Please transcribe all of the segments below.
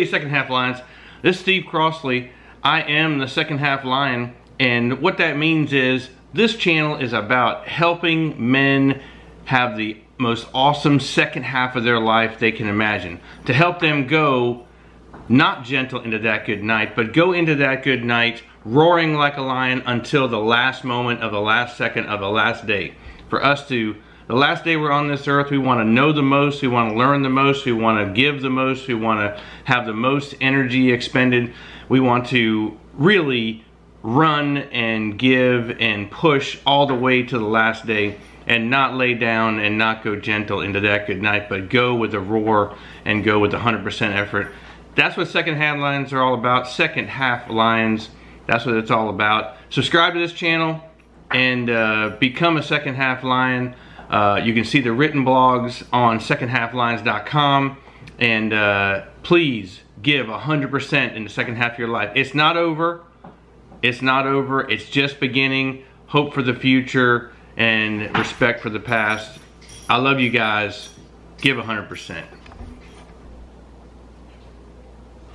second half lions. This is Steve Crossley. I am the second half lion, and what that means is this channel is about helping men have the most awesome second half of their life they can imagine. To help them go not gentle into that good night, but go into that good night roaring like a lion until the last moment of the last second of the last day. For us to, the last day we're on this earth, we want to know the most, we want to learn the most, we want to give the most, we want to have the most energy expended. We want to really run and give and push all the way to the last day and not lay down and not go gentle into that good night, but go with a roar and go with 100% effort. That's what second half lions are all about. Second half lions, that's what it's all about. Subscribe to this channel and become a second half lion. You can see the written blogs on secondhalflions.com, and please give 100% in the second half of your life. It's not over. It's not over. It's just beginning. Hope for the future and respect for the past. I love you guys. Give 100%.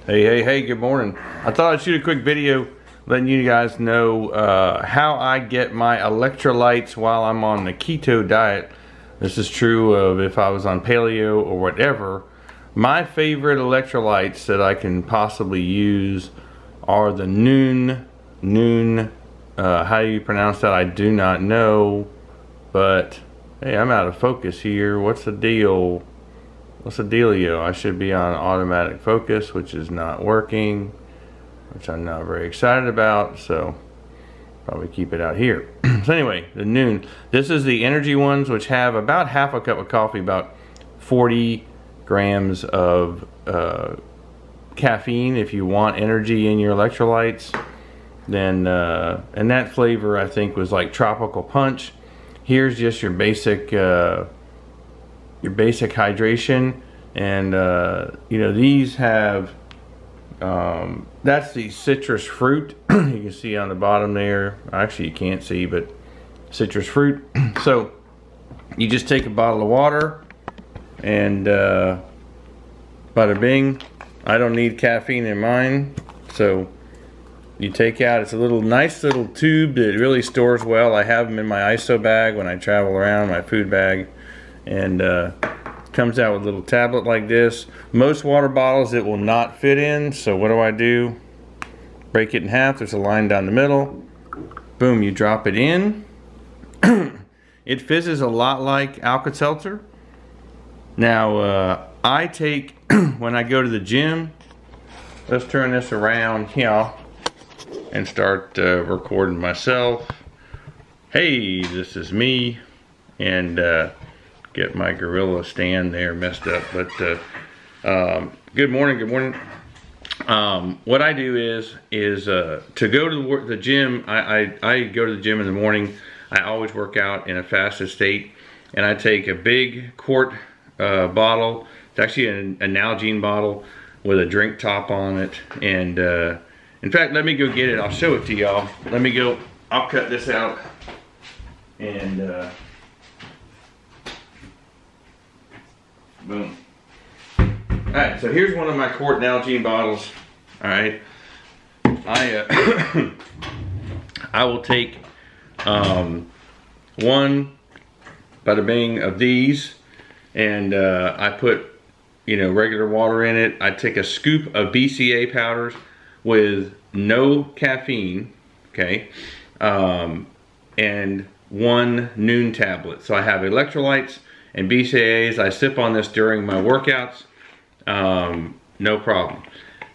Hey, good morning. I thought I'd shoot a quick video letting you guys know how I get my electrolytes while I'm on the keto diet. This is true of if I was on paleo or whatever. My favorite electrolytes that I can possibly use are the noon, how do you pronounce that? I do not know, but hey, I'm out of focus here. What's the deal? What's the dealio? I should be on automatic focus, which is not working, which I'm not very excited about, so probably keep it out here. So anyway, the noon. This is the energy ones, which have about half a cup of coffee, about 40 grams of caffeine. If you want energy in your electrolytes, then and that flavor I think was like tropical punch. Here's just your basic hydration, and you know, these have that's the citrus fruit. You can see on the bottom there, actually you can't see, but citrus fruit. So you just take a bottle of water and bada bing. I don't need caffeine in mine, so you take out, it's a little nice little tube that really stores well. I have them in my ISO bag when I travel around, my food bag, and comes out with a little tablet like this. Most water bottles it will not fit in, so what do? Break it in half. There's a line down the middle. Boom, you drop it in. It fizzes a lot like Alka-Seltzer. Now I take, when I go to the gym, let's turn this around here and start recording myself. Hey, this is me, and get my gorilla stand there messed up, but good morning. What I do is to go to the gym. I go to the gym in the morning. I always work out in a fasted state, and I take a big quart bottle. It's actually an Nalgene bottle with a drink top on it, and in fact, let me go get it. I'll show it to y'all. Let me go. I'll cut this out and boom. Alright, so here's one of my quart Nalgene bottles. Alright. I will take one bada bing of these, and I put, you know, regular water in it. I take a scoop of BCA powders with no caffeine, okay, and one noon tablet. So I have electrolytes and BCAAs. I sip on this during my workouts, no problem.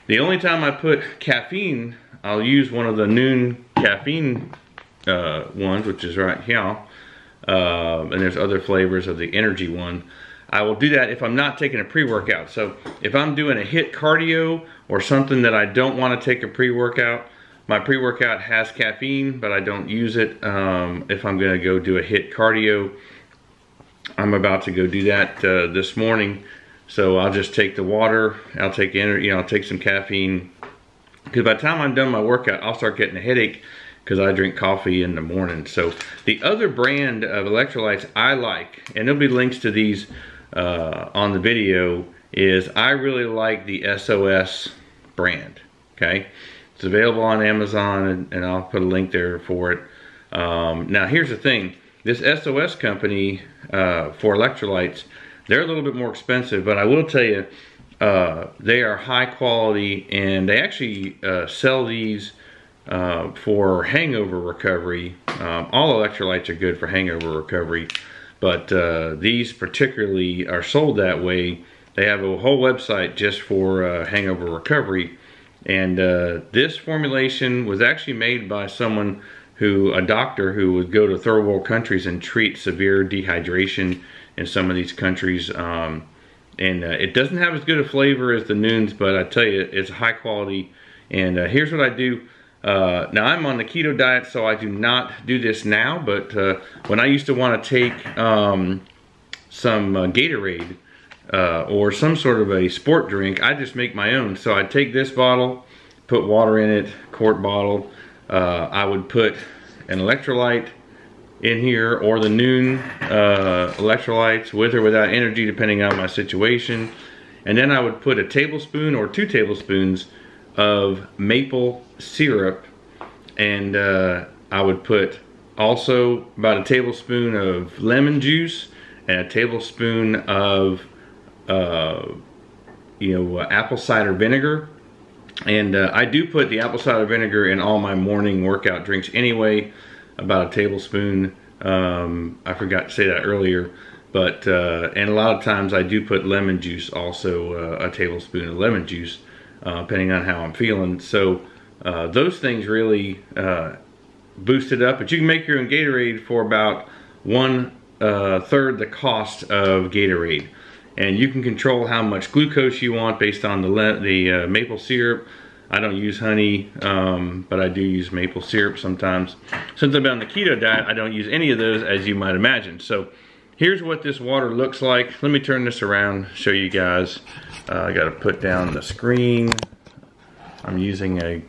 The only time I put caffeine, I'll use one of the noon caffeine ones, which is right here, and there's other flavors of the energy one. I will do that if I'm not taking a pre-workout. So if I'm doing a HIIT cardio or something that I don't want to take a pre-workout, my pre-workout has caffeine, but I don't use it if I'm going to go do a HIIT cardio. I'm about to go do that this morning, so I'll just take the water. I'll take energy. You know, I'll take some caffeine, because by the time I'm done my workout, I'll start getting a headache because I drink coffee in the morning. So the other brand of electrolytes I like, and there'll be links to these on the video, is I really like the SOS brand, okay? It's available on Amazon, and I'll put a link there for it. Now here's the thing, this SOS company for electrolytes, they're a little bit more expensive, but I will tell you, they are high quality, and they actually sell these for hangover recovery. All electrolytes are good for hangover recovery, but these particularly are sold that way. They have a whole website just for hangover recovery, and this formulation was actually made by someone a doctor who would go to third world countries and treat severe dehydration in some of these countries. It doesn't have as good a flavor as the Nuuns, but I tell you, it's high quality. And here's what I do. Now I'm on the keto diet, so I do not do this now, but when I used to want to take some Gatorade or some sort of a sport drink, I just make my own. So I'd take this bottle, put water in it, quart bottle. I would put an electrolyte in here, or the Nuun electrolytes, with or without energy, depending on my situation. And then I would put a tablespoon or 2 tablespoons of maple syrup, and I would put also about a tablespoon of lemon juice and a tablespoon of apple cider vinegar. And I do put the apple cider vinegar in all my morning workout drinks anyway, about a tablespoon. I forgot to say that earlier, but and a lot of times I do put lemon juice also, a tablespoon of lemon juice, depending on how I'm feeling. So those things really boost it up, but you can make your own Gatorade for about 1/3 the cost of Gatorade. And you can control how much glucose you want based on the maple syrup. I don't use honey, but I do use maple syrup sometimes. Since I've been on the keto diet, I don't use any of those, as you might imagine. So here's what this water looks like. Let me turn this around, show you guys. I gotta put down the screen. I'm using a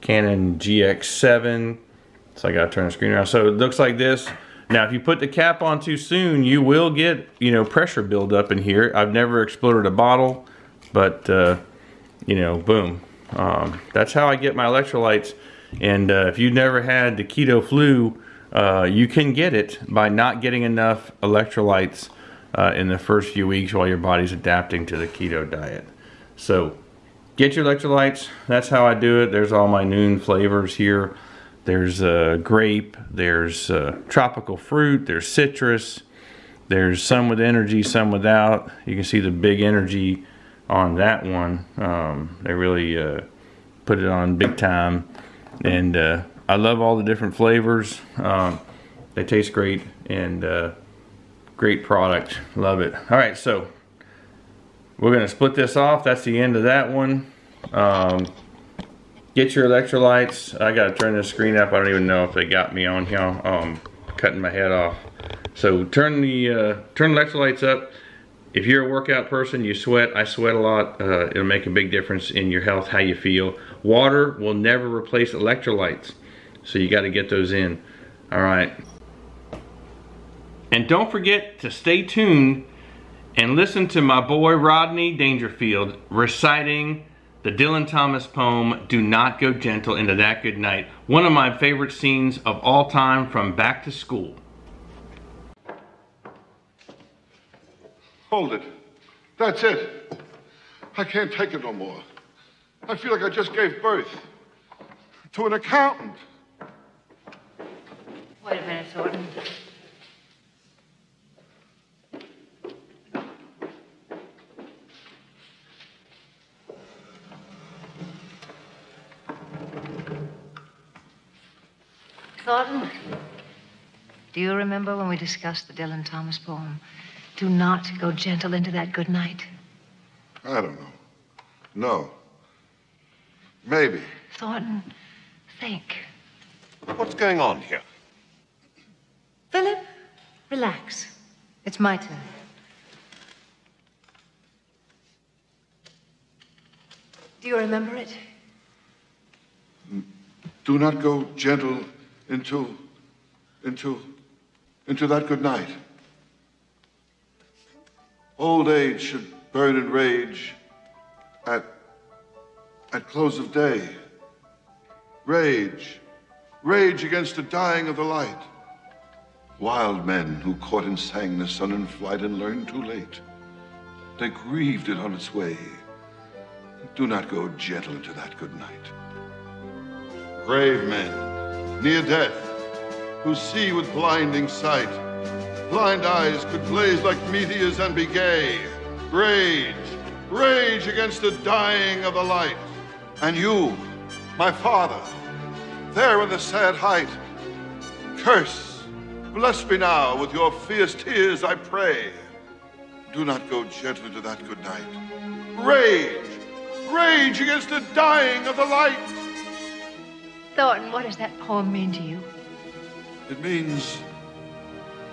Canon GX7, so I gotta turn the screen around. So it looks like this. Now, if you put the cap on too soon, you will get, pressure buildup in here. I've never exploded a bottle, but, boom. That's how I get my electrolytes. And if you've never had the Keto Flu, you can get it by not getting enough electrolytes in the first few weeks while your body's adapting to the keto diet. So, get your electrolytes. That's how I do it. There's all my Nuun flavors here. There's grape, there's tropical fruit, there's citrus, there's some with energy, some without. You can see the big energy on that one. They really put it on big time. And I love all the different flavors. They taste great, and great product. Love it. All right, so we're gonna split this off. That's the end of that one. Get your electrolytes. I gotta turn this screen up. I don't even know if they got me on here. Cutting my head off. So turn electrolytes up. If you're a workout person, you sweat. I sweat a lot. It'll make a big difference in your health, how you feel. Water will never replace electrolytes, so you got to get those in. All right. And don't forget to stay tuned and listen to my boy Rodney Dangerfield reciting the Dylan Thomas poem, "Do Not Go Gentle Into That Good Night." One of my favorite scenes of all time from Back to School. Hold it. That's it. I can't take it no more. I feel like I just gave birth to an accountant. Wait a minute, Thornton. Thornton, do you remember when we discussed the Dylan Thomas poem? Do not go gentle into that good night. I don't know. No. Maybe. Thornton, think. What's going on here? Philip, relax. It's my turn. Do you remember it? Do not go gentle into that good night. Old age should burn in rage at close of day. Rage against the dying of the light. Wild men who caught and sang the sun in flight and learned too late. They grieved it on its way. Do not go gentle into that good night. Brave men, near death, who see with blinding sight. Blind eyes could blaze like meteors and be gay. Rage against the dying of the light. And you, my father, there in the sad height, curse, bless me now with your fierce tears, I pray. Do not go gentle into that good night. Rage against the dying of the light. Thornton, what does that poem mean to you? It means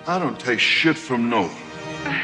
I don't take shit from no one.